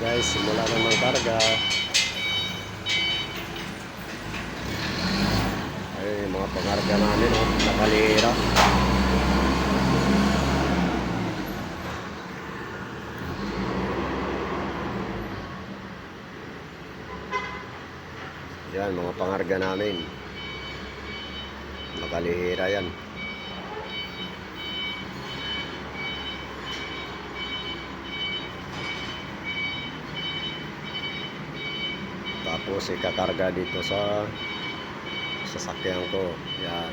Guys, simula na ng karga. Ay, mga pangarga namin, oh, nakalira. Yan, mga pangarga namin. Nakalihira yan. Tapos ikakarga dito sa sasakyan ko. Yan.